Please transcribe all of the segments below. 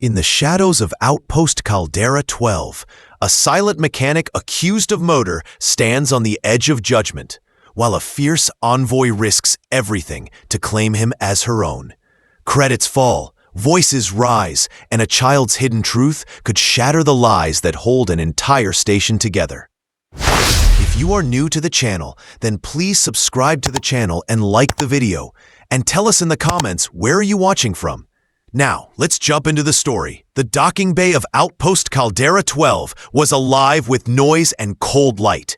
In the shadows of Outpost Caldera 12, a silent mechanic accused of murder stands on the edge of judgment, while a fierce envoy risks everything to claim him as her own. Credits fall, voices rise, and a child's hidden truth could shatter the lies that hold an entire station together. If you are new to the channel, then please subscribe to the channel and like the video, and tell us in the comments where are you watching from. Now, let's jump into the story. The docking bay of Outpost Caldera 12 was alive with noise and cold light.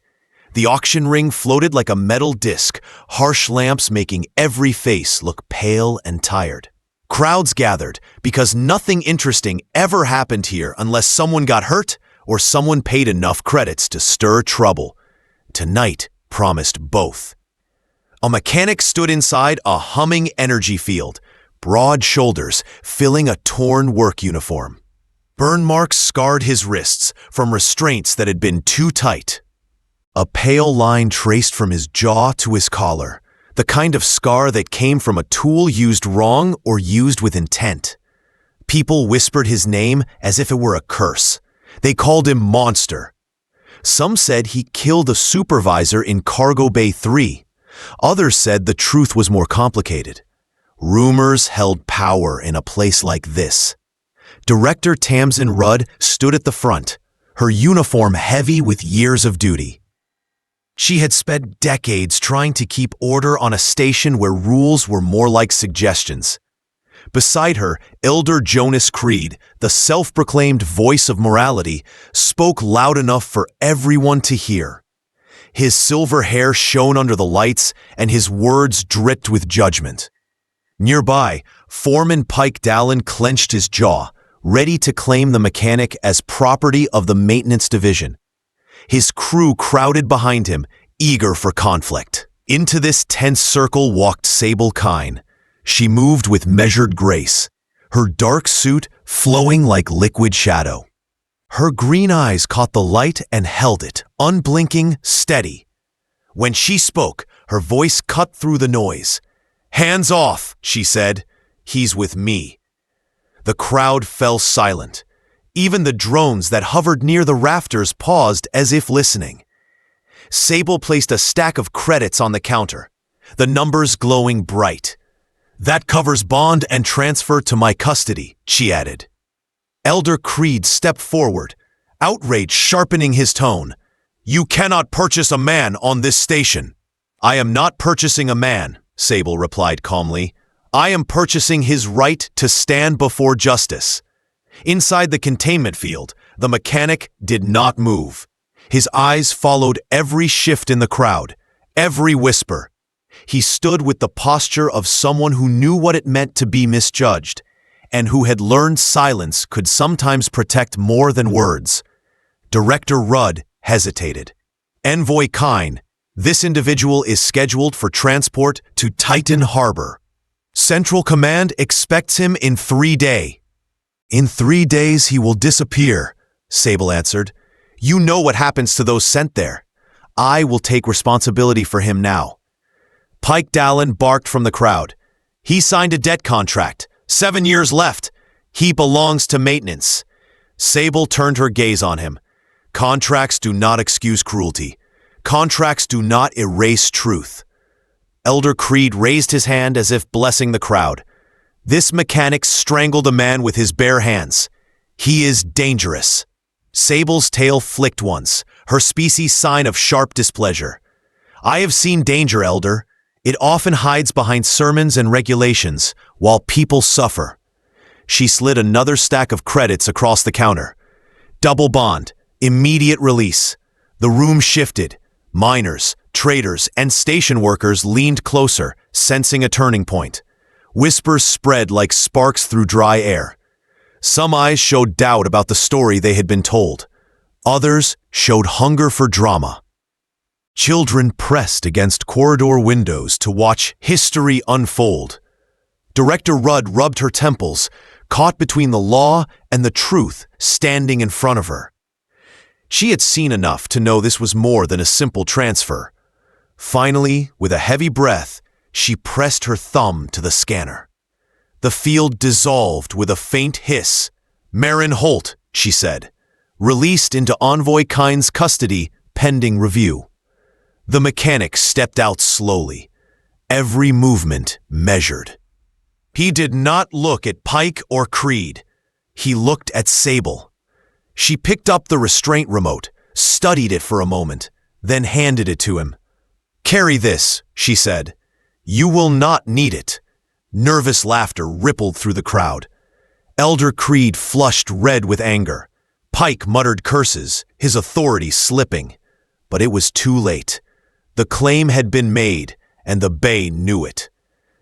The auction ring floated like a metal disc, harsh lamps making every face look pale and tired. Crowds gathered because nothing interesting ever happened here unless someone got hurt or someone paid enough credits to stir trouble. Tonight promised both. A mechanic stood inside a humming energy field, broad shoulders filling a torn work uniform. Burn marks scarred his wrists from restraints that had been too tight. A pale line traced from his jaw to his collar, the kind of scar that came from a tool used wrong or used with intent. People whispered his name as if it were a curse. They called him Monster. Some said he killed a supervisor in Cargo Bay 3. Others said the truth was more complicated. Rumors held power in a place like this. Director Tamsin Rudd stood at the front, her uniform heavy with years of duty. She had spent decades trying to keep order on a station where rules were more like suggestions. Beside her, Elder Jonas Creed, the self-proclaimed voice of morality, spoke loud enough for everyone to hear. His silver hair shone under the lights, and his words dripped with judgment. Nearby, Foreman Pike Dallin clenched his jaw, ready to claim the mechanic as property of the maintenance division. His crew crowded behind him, eager for conflict. Into this tense circle walked Sable Kine. She moved with measured grace, her dark suit flowing like liquid shadow. Her green eyes caught the light and held it, unblinking, steady. When she spoke, her voice cut through the noise. "Hands off," she said. "He's with me." The crowd fell silent. Even the drones that hovered near the rafters paused as if listening. Sable placed a stack of credits on the counter, the numbers glowing bright. "That covers bond and transfer to my custody," she added. Elder Creed stepped forward, outrage sharpening his tone. "You cannot purchase a man on this station." "I am not purchasing a man," Sable replied calmly. "I am purchasing his right to stand before justice." Inside the containment field, the mechanic did not move. His eyes followed every shift in the crowd, every whisper. He stood with the posture of someone who knew what it meant to be misjudged, and who had learned silence could sometimes protect more than words. Director Rudd hesitated. "Envoy Kine, this individual is scheduled for transport to Titan Harbor. Central Command expects him in 3 days. "In 3 days he will disappear," Sable answered. "You know what happens to those sent there. I will take responsibility for him now." Pike Dallin barked from the crowd. "He signed a debt contract. 7 years left. He belongs to maintenance." Sable turned her gaze on him. "Contracts do not excuse cruelty. Contracts do not erase truth." Elder Creed raised his hand as if blessing the crowd. "This mechanic strangled a man with his bare hands. He is dangerous." Sable's tail flicked once, her species' sign of sharp displeasure. "I have seen danger, Elder. It often hides behind sermons and regulations, while people suffer." She slid another stack of credits across the counter. "Double bond, immediate release." The room shifted. Miners, traders, and station workers leaned closer, sensing a turning point. Whispers spread like sparks through dry air. Some eyes showed doubt about the story they had been told. Others showed hunger for drama. Children pressed against corridor windows to watch history unfold. Director Rudd rubbed her temples, caught between the law and the truth standing in front of her. She had seen enough to know this was more than a simple transfer. Finally, with a heavy breath, she pressed her thumb to the scanner. The field dissolved with a faint hiss, Marin Holt, she said, released into Envoy Kine's custody pending review. The mechanic stepped out slowly, every movement measured. He did not look at Pike or Creed. He looked at Sable. She picked up the restraint remote, studied it for a moment, then handed it to him. "Carry this," she said. "You will not need it." Nervous laughter rippled through the crowd. Elder Creed flushed red with anger. Pike muttered curses, his authority slipping. But it was too late. The claim had been made, and the Bay knew it.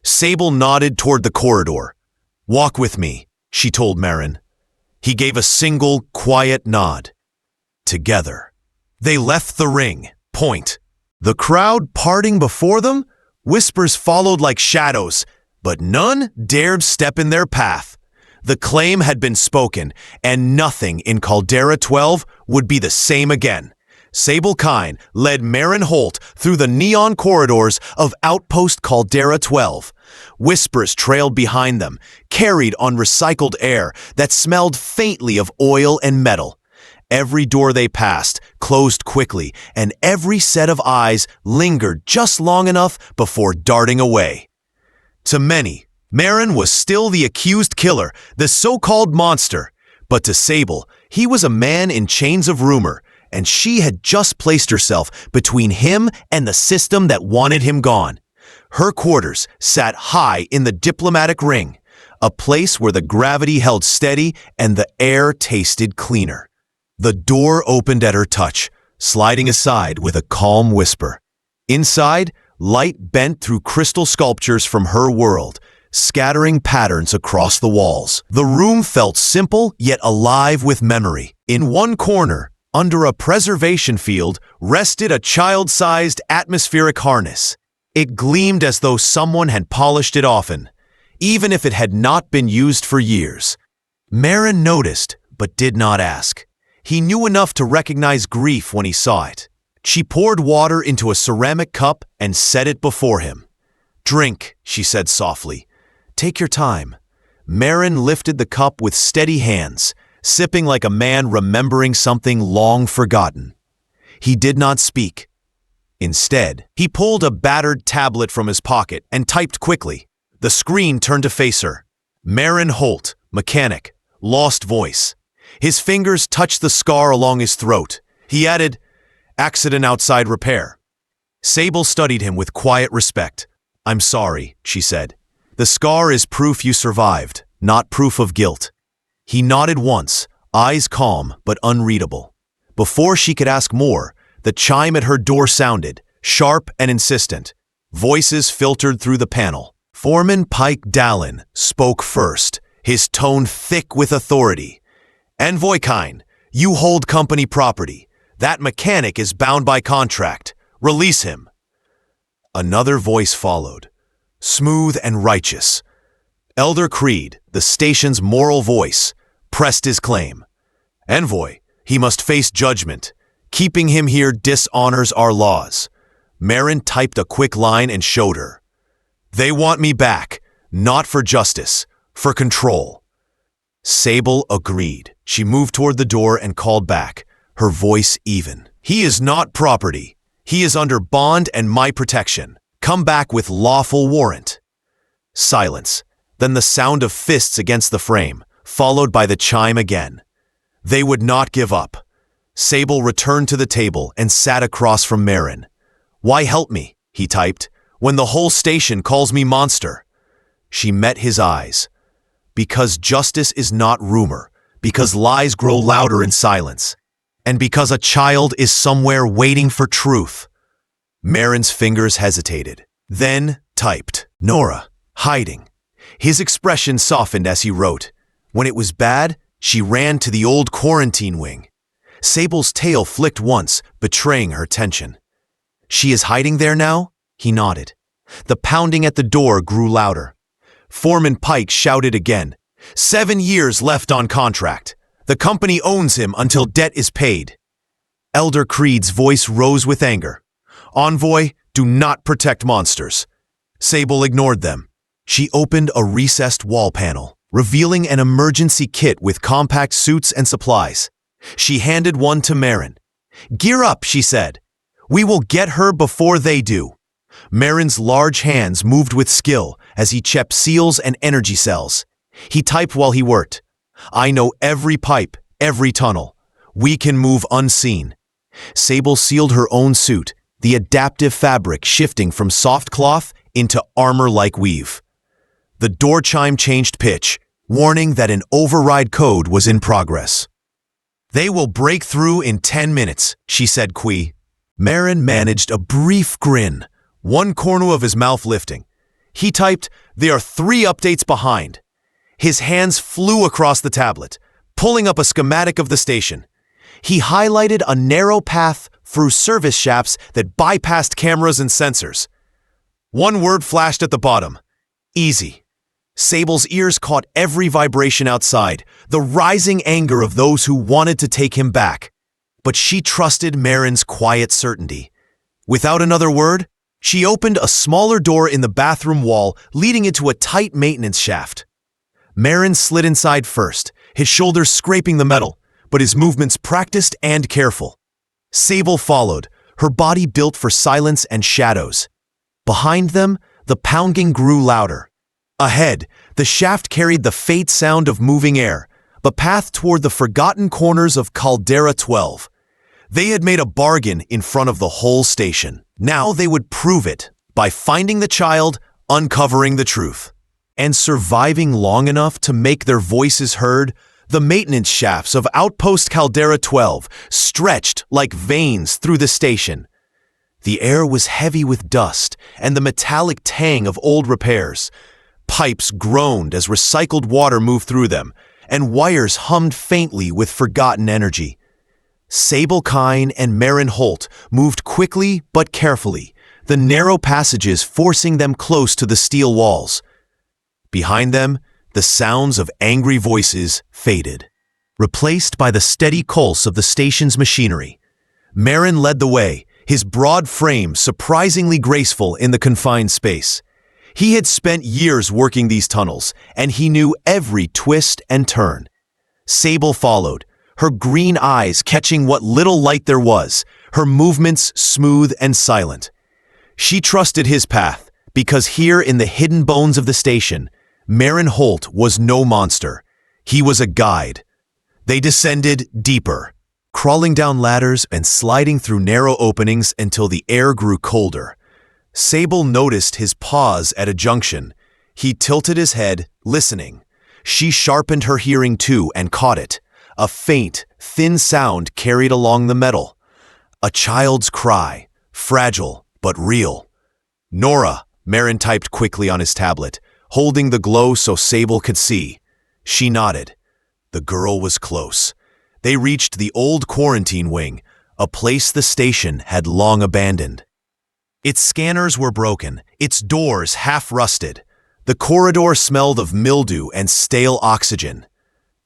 Sable nodded toward the corridor. "Walk with me," she told Marin. He gave a single, quiet nod. Together. They left the ring. Point. The crowd parting before them? Whispers followed like shadows, but none dared step in their path. The claim had been spoken, and nothing in Caldera 12 would be the same again. Sable Kine led Marin Holt through the neon corridors of Outpost Caldera 12. Whispers trailed behind them, carried on recycled air that smelled faintly of oil and metal. Every door they passed closed quickly, and every set of eyes lingered just long enough before darting away. To many, Marin was still the accused killer, the so-called monster. But to Sable, he was a man in chains of rumor, and she had just placed herself between him and the system that wanted him gone. Her quarters sat high in the diplomatic ring, a place where the gravity held steady and the air tasted cleaner. The door opened at her touch, sliding aside with a calm whisper. Inside, light bent through crystal sculptures from her world, scattering patterns across the walls. The room felt simple yet alive with memory. In one corner, under a preservation field, rested a child-sized atmospheric harness. It gleamed as though someone had polished it often, even if it had not been used for years. Marin noticed, but did not ask. He knew enough to recognize grief when he saw it. She poured water into a ceramic cup and set it before him. "Drink," she said softly. "Take your time." Marin lifted the cup with steady hands, sipping like a man remembering something long forgotten. He did not speak. Instead, he pulled a battered tablet from his pocket and typed quickly. The screen turned to face her. Marin Holt, mechanic, lost voice. His fingers touched the scar along his throat. He added, "Accident outside repair." Sable studied him with quiet respect. "I'm sorry," she said. "The scar is proof you survived, not proof of guilt." He nodded once, eyes calm but unreadable. Before she could ask more, the chime at her door sounded, sharp and insistent. Voices filtered through the panel. Foreman Pike Dallin spoke first, his tone thick with authority. "Envoy Kine, you hold company property. That mechanic is bound by contract. Release him." Another voice followed, smooth and righteous. Elder Creed, the station's moral voice, pressed his claim. "Envoy, he must face judgment. Keeping him here dishonors our laws." Marin typed a quick line and showed her. "They want me back, not for justice, for control." Sable agreed. She moved toward the door and called back, her voice even. "He is not property. He is under bond and my protection. Come back with lawful warrant." Silence, then the sound of fists against the frame, followed by the chime again. They would not give up. Sable returned to the table and sat across from Marin. "Why help me," he typed, "when the whole station calls me monster?" She met his eyes. "Because justice is not rumor, because lies grow louder in silence, and because a child is somewhere waiting for truth." Marin's fingers hesitated, then typed, "Nora, hiding." His expression softened as he wrote. When it was bad, she ran to the old quarantine wing. Sable's tail flicked once, betraying her tension. "She is hiding there now?" He nodded. The pounding at the door grew louder. Foreman Pike shouted again. 7 years left on contract. The company owns him until debt is paid." Elder Creed's voice rose with anger. "Envoy, do not protect monsters." Sable ignored them. She opened a recessed wall panel. revealing an emergency kit with compact suits and supplies. She handed one to Marin. "Gear up," she said. "We will get her before they do." Marin's large hands moved with skill as he checked seals and energy cells. He typed while he worked. "I know every pipe, every tunnel. We can move unseen." Sable sealed her own suit, the adaptive fabric shifting from soft cloth into armor-like weave. The door chime changed pitch, warning that an override code was in progress. "They will break through in 10 minutes, she said quickly. Marin managed a brief grin, one corner of his mouth lifting. He typed, "They are 3 updates behind." His hands flew across the tablet, pulling up a schematic of the station. He highlighted a narrow path through service shafts that bypassed cameras and sensors. One word flashed at the bottom: easy. Sable's ears caught every vibration outside, the rising anger of those who wanted to take him back. But she trusted Marin's quiet certainty. Without another word, she opened a smaller door in the bathroom wall, leading into a tight maintenance shaft. Marin slid inside first, his shoulders scraping the metal, but his movements practiced and careful. Sable followed, her body built for silence and shadows. Behind them, the pounding grew louder. Ahead, the shaft carried the faint sound of moving air, the path toward the forgotten corners of Caldera 12. They had made a bargain in front of the whole station. Now they would prove it by finding the child, uncovering the truth, and surviving long enough to make their voices heard. The maintenance shafts of Outpost Caldera 12 stretched like veins through the station. The air was heavy with dust and the metallic tang of old repairs. Pipes groaned as recycled water moved through them, and wires hummed faintly with forgotten energy. Sable Kine and Marin Holt moved quickly but carefully, the narrow passages forcing them close to the steel walls. Behind them, the sounds of angry voices faded, replaced by the steady pulse of the station's machinery. Marin led the way, his broad frame surprisingly graceful in the confined space. He had spent years working these tunnels, and he knew every twist and turn. Sable followed, her green eyes catching what little light there was, her movements smooth and silent. She trusted his path, because here in the hidden bones of the station, Marin Holt was no monster. He was a guide. They descended deeper, crawling down ladders and sliding through narrow openings until the air grew colder. Sable noticed his pause at a junction. He tilted his head, listening. She sharpened her hearing too and caught it. A faint, thin sound carried along the metal. A child's cry, fragile but real. "Nora," Marin typed quickly on his tablet, holding the glow so Sable could see. She nodded. The girl was close. They reached the old quarantine wing, a place the station had long abandoned. Its scanners were broken, its doors half-rusted. The corridor smelled of mildew and stale oxygen.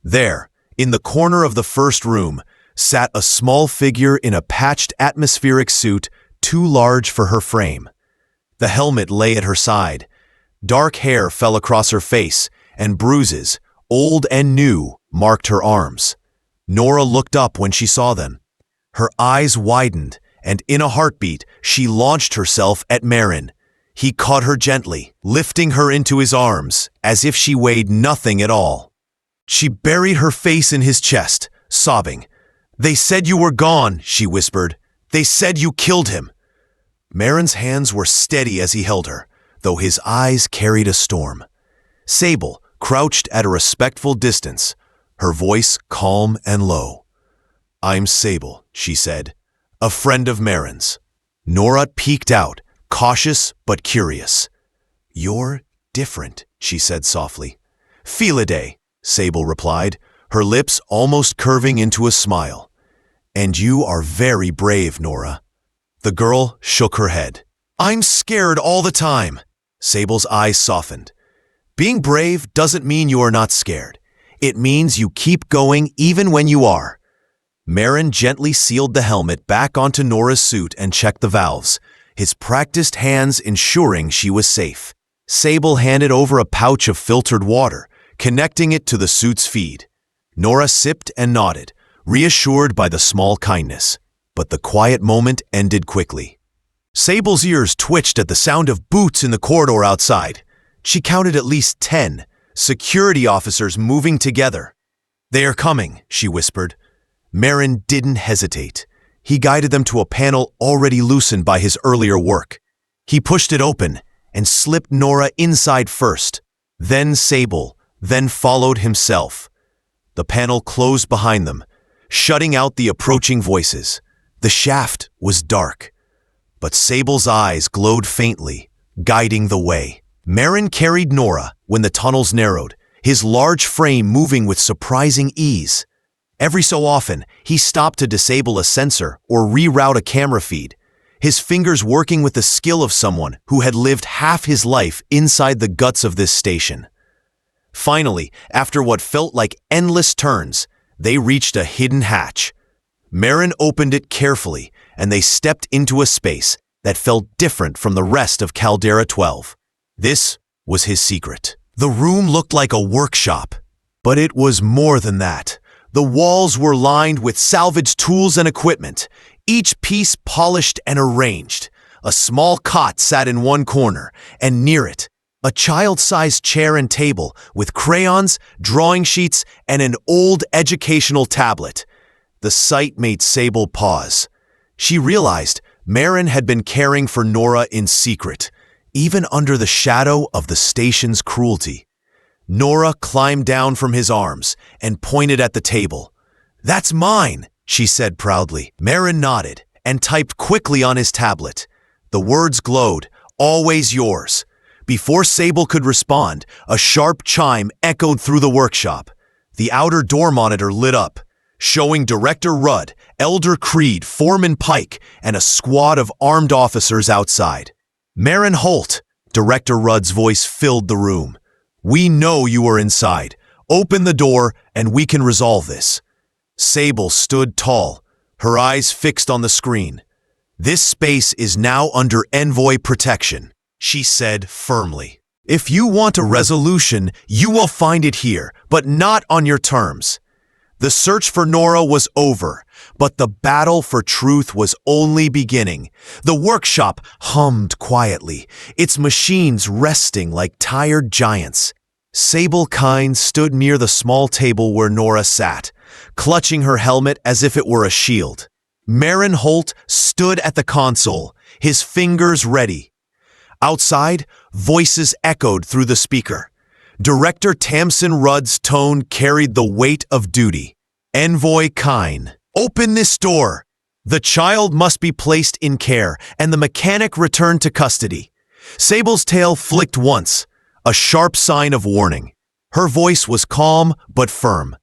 There, in the corner of the first room, sat a small figure in a patched atmospheric suit too large for her frame. The helmet lay at her side. Dark hair fell across her face, and bruises, old and new, marked her arms. Nora looked up when she saw them. Her eyes widened, and in a heartbeat, she launched herself at Marin. He caught her gently, lifting her into his arms, as if she weighed nothing at all. She buried her face in his chest, sobbing. "They said you were gone," she whispered. "They said you killed him." Marin's hands were steady as he held her, though his eyes carried a storm. Sable crouched at a respectful distance, her voice calm and low. "I'm Sable," she said, "a friend of Marin's." Nora peeked out, cautious but curious. "You're different," she said softly. "Felidae," Sable replied, her lips almost curving into a smile. "And you are very brave, Nora." The girl shook her head. "I'm scared all the time." Sable's eyes softened. "Being brave doesn't mean you are not scared. It means you keep going even when you are." Marin gently sealed the helmet back onto Nora's suit and checked the valves, his practiced hands ensuring she was safe. Sable handed over a pouch of filtered water, connecting it to the suit's feed. Nora sipped and nodded, reassured by the small kindness. But the quiet moment ended quickly. Sable's ears twitched at the sound of boots in the corridor outside. She counted at least 10 security officers moving together. "They are coming," she whispered. Marin didn't hesitate. He guided them to a panel already loosened by his earlier work. He pushed it open and slipped Nora inside first, then Sable, then followed himself. The panel closed behind them, shutting out the approaching voices. The shaft was dark, but Sable's eyes glowed faintly, guiding the way. Marin carried Nora when the tunnels narrowed, his large frame moving with surprising ease. Every so often, he stopped to disable a sensor or reroute a camera feed, his fingers working with the skill of someone who had lived half his life inside the guts of this station. Finally, after what felt like endless turns, they reached a hidden hatch. Marin opened it carefully, and they stepped into a space that felt different from the rest of Caldera 12. This was his secret. The room looked like a workshop, but it was more than that. The walls were lined with salvaged tools and equipment, each piece polished and arranged. A small cot sat in one corner, and near it, a child-sized chair and table with crayons, drawing sheets, and an old educational tablet. The sight made Sable pause. She realized Marin had been caring for Nora in secret, even under the shadow of the station's cruelty. Nora climbed down from his arms and pointed at the table. "That's mine," she said proudly. Marin nodded and typed quickly on his tablet. The words glowed, "Always yours." Before Sable could respond, a sharp chime echoed through the workshop. The outer door monitor lit up, showing Director Rudd, Elder Creed, Foreman Pike, and a squad of armed officers outside. "Marin Holt," Director Rudd's voice filled the room. "We know you are inside. Open the door and we can resolve this." Sable stood tall, her eyes fixed on the screen. "This space is now under envoy protection," she said firmly. "If you want a resolution, you will find it here, but not on your terms." The search for Nora was over, but the battle for truth was only beginning. The workshop hummed quietly, its machines resting like tired giants. Sable Kine stood near the small table where Nora sat, clutching her helmet as if it were a shield. Marin Holt stood at the console, his fingers ready. Outside, voices echoed through the speaker. Director Tamsin Rudd's tone carried the weight of duty. "Envoy Kine, open this door. The child must be placed in care and the mechanic returned to custody." Sable's tail flicked once, a sharp sign of warning. Her voice was calm but firm.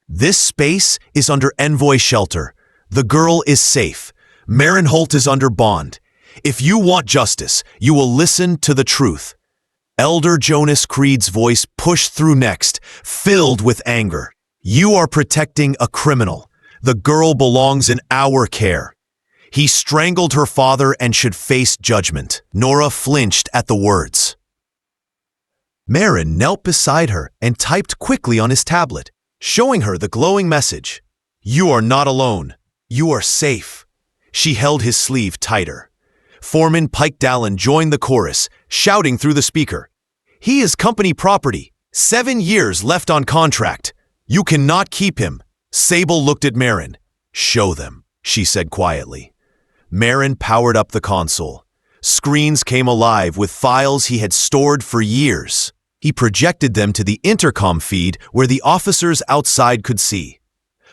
"This space is under envoy shelter. The girl is safe. Marin Holt is under bond. If you want justice, you will listen to the truth." Elder Jonas Creed's voice pushed through next, filled with anger. "You are protecting a criminal. The girl belongs in our care. He strangled her father and should face judgment." Nora flinched at the words. Marin knelt beside her and typed quickly on his tablet, showing her the glowing message. "You are not alone. You are safe." She held his sleeve tighter. Foreman Pike Dallin joined the chorus, shouting through the speaker. "He is company property. 7 years left on contract. You cannot keep him." Sable looked at Marin. "Show them," she said quietly. Marin powered up the console. Screens came alive with files he had stored for years. He projected them to the intercom feed where the officers outside could see.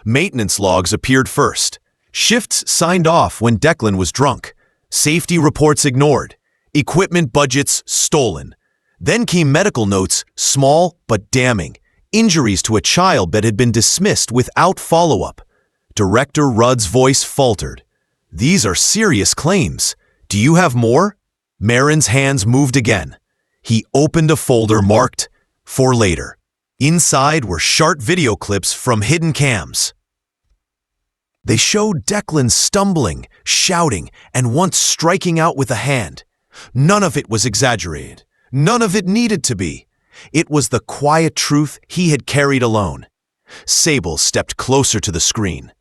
Maintenance logs appeared first. Shifts signed off when Declan was drunk. Safety reports ignored. Equipment budgets stolen. Then came medical notes, small but damning. Injuries to a child that had been dismissed without follow-up. Director Rudd's voice faltered. "These are serious claims. Do you have more?" Marin's hands moved again. He opened a folder marked, "For later." Inside were short video clips from hidden cams. They showed Declan stumbling, shouting, and once striking out with a hand. None of it was exaggerated. None of it needed to be. It was the quiet truth he had carried alone. Sable stepped closer to the screen.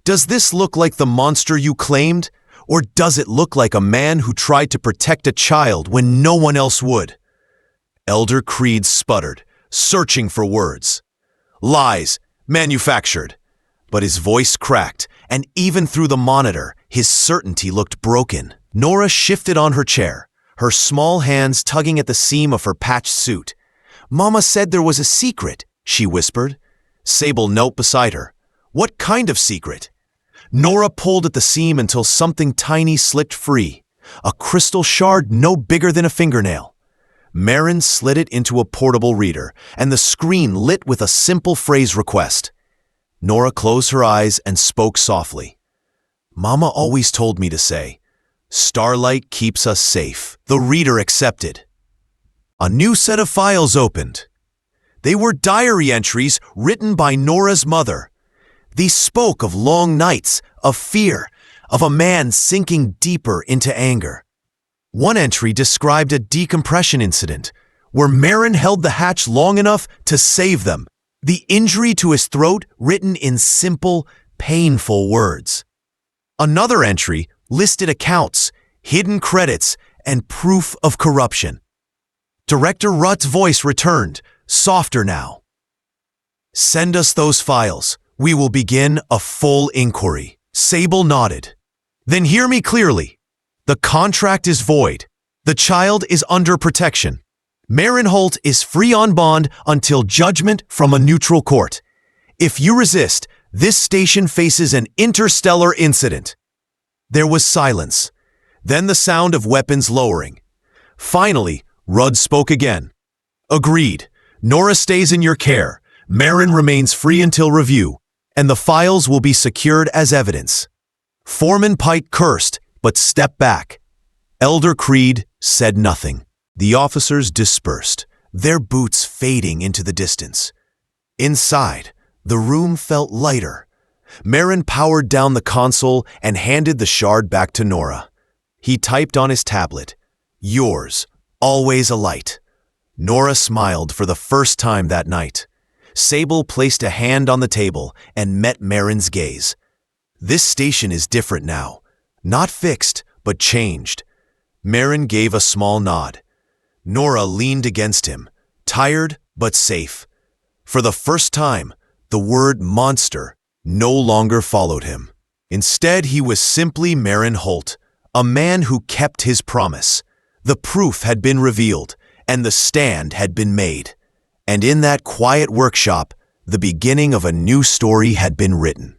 Does this look like the monster you claimed? Or does it look like a man who tried to protect a child when no one else would? Elder Creed sputtered, searching for words. Lies, manufactured. But his voice cracked, and even through the monitor, his certainty looked broken. Nora shifted on her chair, her small hands tugging at the seam of her patched suit. Mama said there was a secret, she whispered. Sable knelt beside her. What kind of secret? Nora pulled at the seam until something tiny slipped free, a crystal shard no bigger than a fingernail. Marin slid it into a portable reader, and the screen lit with a simple phrase request. Nora closed her eyes and spoke softly. Mama always told me to say, "Starlight keeps us safe." The reader accepted. A new set of files opened. They were diary entries written by Nora's mother. These spoke of long nights, of fear, of a man sinking deeper into anger. One entry described a decompression incident where Marin held the hatch long enough to save them, the injury to his throat written in simple, painful words. Another entry listed accounts, hidden credits, and proof of corruption. Director Rutt's voice returned, softer now. Send us those files. We will begin a full inquiry. Sable nodded. Then hear me clearly. The contract is void. The child is under protection. Marin Holt is free on bond until judgment from a neutral court. If you resist, this station faces an interstellar incident. There was silence, then the sound of weapons lowering. Finally, Rudd spoke again. Agreed. Nora stays in your care. Marin remains free until review, and the files will be secured as evidence. Foreman Pike cursed, but stepped back. Elder Creed said nothing. The officers dispersed, their boots fading into the distance. Inside, the room felt lighter. Marin powered down the console and handed the shard back to Nora. He typed on his tablet, "Yours, always a light." Nora smiled for the first time that night. Sable placed a hand on the table and met Marin's gaze. This station is different now. Not fixed, but changed. Marin gave a small nod. Nora leaned against him, tired but safe. For the first time, the word monster no longer followed him. Instead, he was simply Marin Holt, a man who kept his promise. The proof had been revealed, and the stand had been made. And in that quiet workshop, the beginning of a new story had been written.